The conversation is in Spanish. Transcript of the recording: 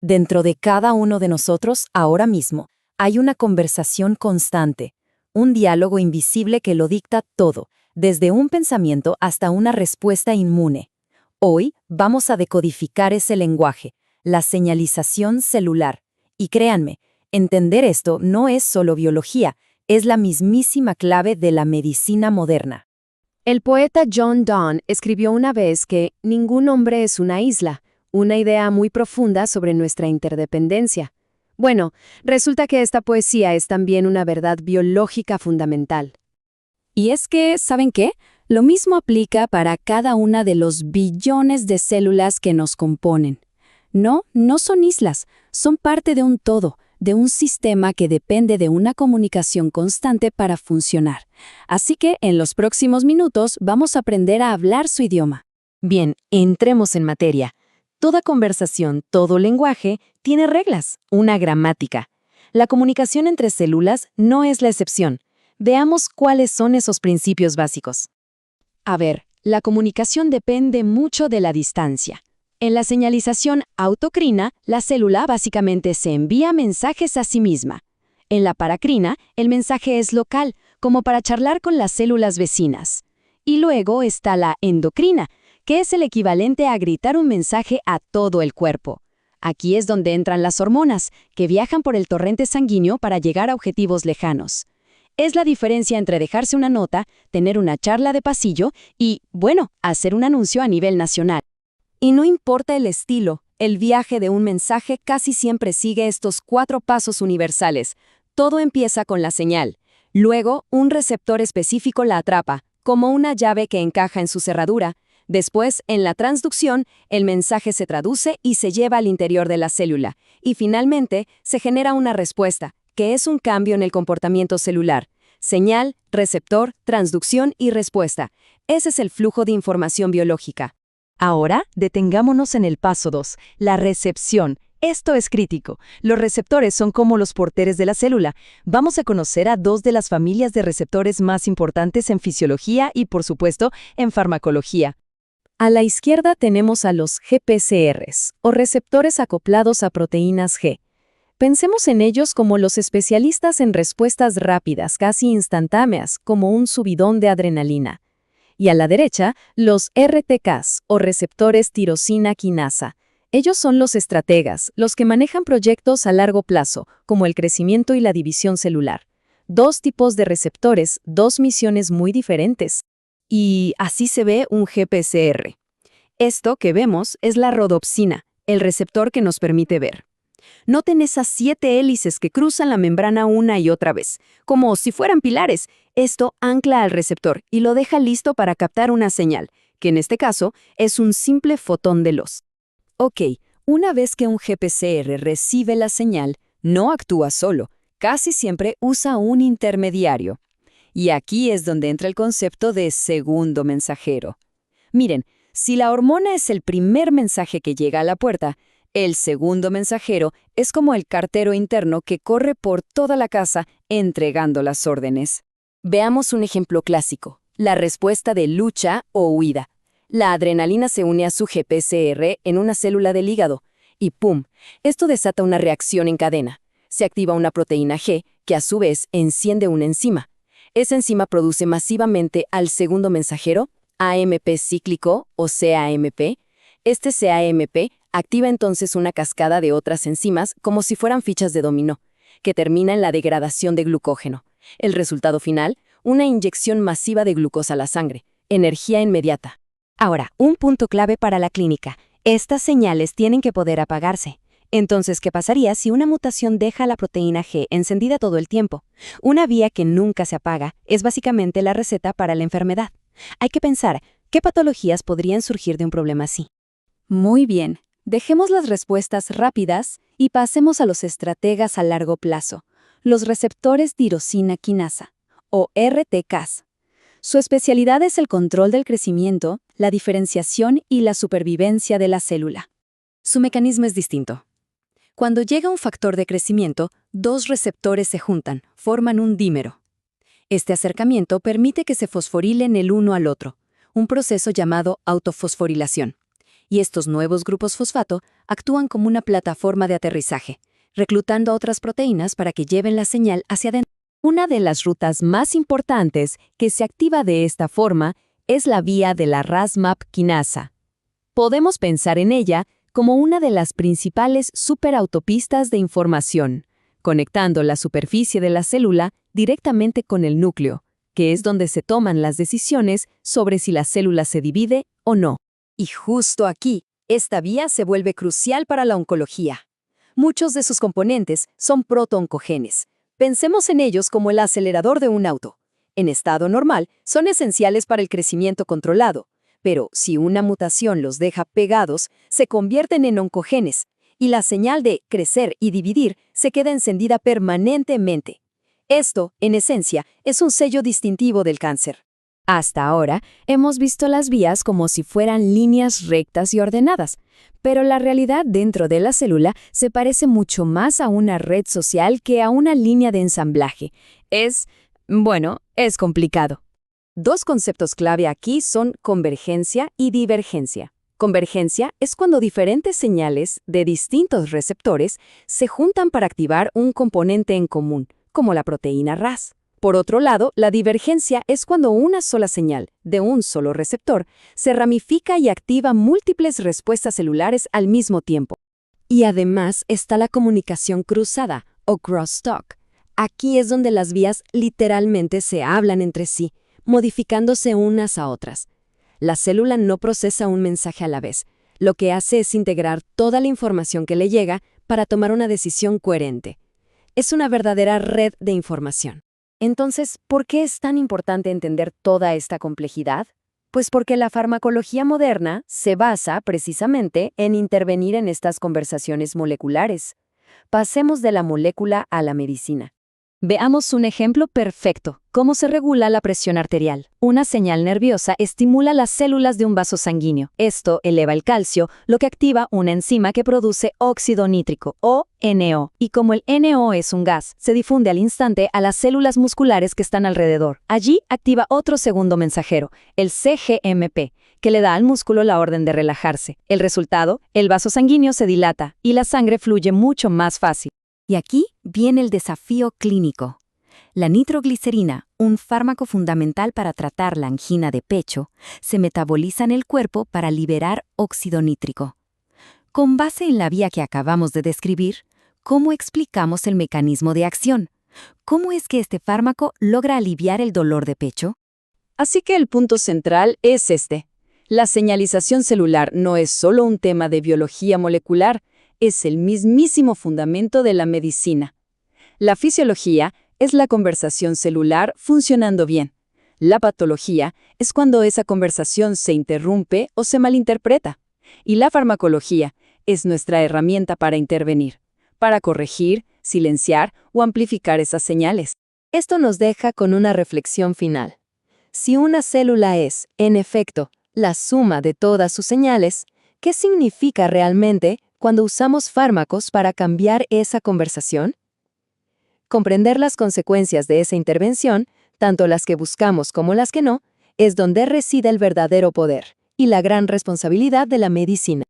Dentro de cada uno de nosotros, ahora mismo, hay una conversación constante, un diálogo invisible que lo dicta todo, desde un pensamiento hasta una respuesta inmune. Hoy vamos a decodificar ese lenguaje, la señalización celular. Y créanme, entender esto no es solo biología, es la mismísima clave de la medicina moderna. El poeta John Donne escribió una vez que ningún hombre es una isla, una idea muy profunda sobre nuestra interdependencia. Bueno, resulta que esta poesía es también una verdad biológica fundamental. Y es que, ¿saben qué? Lo mismo aplica para cada una de los billones de células que nos componen. No son islas, son parte de un todo, de un sistema que depende de una comunicación constante para funcionar. Así que en los próximos minutos vamos a aprender a hablar su idioma. Bien, entremos en materia. Toda conversación, todo lenguaje, tiene reglas, una gramática. La comunicación entre células no es la excepción. Veamos cuáles son esos principios básicos. A ver, la comunicación depende mucho de la distancia. En la señalización autocrina, la célula básicamente se envía mensajes a sí misma. En la paracrina, el mensaje es local, como para charlar con las células vecinas. Y luego está la endocrina, que es el equivalente a gritar un mensaje a todo el cuerpo. Aquí es donde entran las hormonas, que viajan por el torrente sanguíneo para llegar a objetivos lejanos. Es la diferencia entre dejarse una nota, tener una charla de pasillo y, bueno, hacer un anuncio a nivel nacional. Y no importa el estilo, el viaje de un mensaje casi siempre sigue estos 4 pasos universales. Todo empieza con la señal. Luego, un receptor específico la atrapa, como una llave que encaja en su cerradura. Después, en la transducción, el mensaje se traduce y se lleva al interior de la célula. Y finalmente, se genera una respuesta, que es un cambio en el comportamiento celular. Señal, receptor, transducción y respuesta. Ese es el flujo de información biológica. Ahora, detengámonos en el paso 2, la recepción. Esto es crítico. Los receptores son como los porteros de la célula. Vamos a conocer a 2 de las familias de receptores más importantes en fisiología y, por supuesto, en farmacología. A la izquierda tenemos a los GPCRs, o receptores acoplados a proteínas G. Pensemos en ellos como los especialistas en respuestas rápidas, casi instantáneas, como un subidón de adrenalina. Y a la derecha, los RTKs, o receptores tirosina quinasa. Ellos son los estrategas, los que manejan proyectos a largo plazo, como el crecimiento y la división celular. 2 tipos de receptores, 2 misiones muy diferentes. Y así se ve un GPCR. Esto que vemos es la rodopsina, el receptor que nos permite ver. Noten esas 7 hélices que cruzan la membrana una y otra vez, como si fueran pilares. Esto ancla al receptor y lo deja listo para captar una señal, que en este caso es un simple fotón de luz. Ok, una vez que un GPCR recibe la señal, no actúa solo, casi siempre usa un intermediario. Y aquí es donde entra el concepto de segundo mensajero. Miren, si la hormona es el primer mensaje que llega a la puerta, el segundo mensajero es como el cartero interno que corre por toda la casa entregando las órdenes. Veamos un ejemplo clásico, la respuesta de lucha o huida. La adrenalina se une a su GPCR en una célula del hígado y ¡pum! Esto desata una reacción en cadena. Se activa una proteína G que a su vez enciende una enzima. Esa enzima produce masivamente al segundo mensajero, AMP cíclico o CAMP. Este CAMP activa entonces una cascada de otras enzimas como si fueran fichas de dominó, que termina en la degradación de glucógeno. El resultado final, una inyección masiva de glucosa a la sangre, energía inmediata. Ahora, un punto clave para la clínica. Estas señales tienen que poder apagarse. Entonces, ¿qué pasaría si una mutación deja la proteína G encendida todo el tiempo? Una vía que nunca se apaga es básicamente la receta para la enfermedad. Hay que pensar, ¿qué patologías podrían surgir de un problema así? Muy bien, dejemos las respuestas rápidas y pasemos a los estrategas a largo plazo, los receptores tirosina quinasa, o RTKs. Su especialidad es el control del crecimiento, la diferenciación y la supervivencia de la célula. Su mecanismo es distinto. Cuando llega un factor de crecimiento, 2 receptores se juntan, forman un dímero. Este acercamiento permite que se fosforilen el uno al otro, un proceso llamado autofosforilación. y estos nuevos grupos fosfato actúan como una plataforma de aterrizaje, reclutando a otras proteínas para que lleven la señal hacia adentro. Una de las rutas más importantes que se activa de esta forma es la vía de la Ras-MAP quinasa. Podemos pensar en ella como una de las principales superautopistas de información, conectando la superficie de la célula directamente con el núcleo, que es donde se toman las decisiones sobre si la célula se divide o no. Y justo aquí, esta vía se vuelve crucial para la oncología. Muchos de sus componentes son protooncogenes. Pensemos en ellos como el acelerador de un auto. En estado normal, son esenciales para el crecimiento controlado, pero si una mutación los deja pegados, se convierten en oncogenes, y la señal de crecer y dividir se queda encendida permanentemente. Esto, en esencia, es un sello distintivo del cáncer. Hasta ahora, hemos visto las vías como si fueran líneas rectas y ordenadas, pero la realidad dentro de la célula se parece mucho más a una red social que a una línea de ensamblaje. Es complicado. Dos conceptos clave aquí son convergencia y divergencia. Convergencia es cuando diferentes señales de distintos receptores se juntan para activar un componente en común, como la proteína Ras. Por otro lado, la divergencia es cuando una sola señal, de un solo receptor, se ramifica y activa múltiples respuestas celulares al mismo tiempo. Y además está la comunicación cruzada, o crosstalk. Aquí es donde las vías literalmente se hablan entre sí, modificándose unas a otras. La célula no procesa un mensaje a la vez. Lo que hace es integrar toda la información que le llega para tomar una decisión coherente. Es una verdadera red de información. Entonces, ¿por qué es tan importante entender toda esta complejidad? Pues porque la farmacología moderna se basa precisamente en intervenir en estas conversaciones moleculares. Pasemos de la molécula a la medicina. Veamos un ejemplo perfecto, cómo se regula la presión arterial. Una señal nerviosa estimula las células de un vaso sanguíneo. Esto eleva el calcio, lo que activa una enzima que produce óxido nítrico, o NO. Y como el NO es un gas, se difunde al instante a las células musculares que están alrededor. Allí activa otro segundo mensajero, el CGMP, que le da al músculo la orden de relajarse. El resultado, el vaso sanguíneo se dilata y la sangre fluye mucho más fácil. Y aquí viene el desafío clínico. La nitroglicerina, un fármaco fundamental para tratar la angina de pecho, se metaboliza en el cuerpo para liberar óxido nítrico. Con base en la vía que acabamos de describir, ¿cómo explicamos el mecanismo de acción? ¿Cómo es que este fármaco logra aliviar el dolor de pecho? Así que el punto central es este. La señalización celular no es solo un tema de biología molecular, es el mismísimo fundamento de la medicina. La fisiología es la conversación celular funcionando bien. La patología es cuando esa conversación se interrumpe o se malinterpreta. Y la farmacología es nuestra herramienta para intervenir, para corregir, silenciar o amplificar esas señales. Esto nos deja con una reflexión final. Si una célula es, en efecto, la suma de todas sus señales, ¿qué significa realmente cuando usamos fármacos para cambiar esa conversación? Comprender las consecuencias de esa intervención, tanto las que buscamos como las que no, es donde reside el verdadero poder y la gran responsabilidad de la medicina.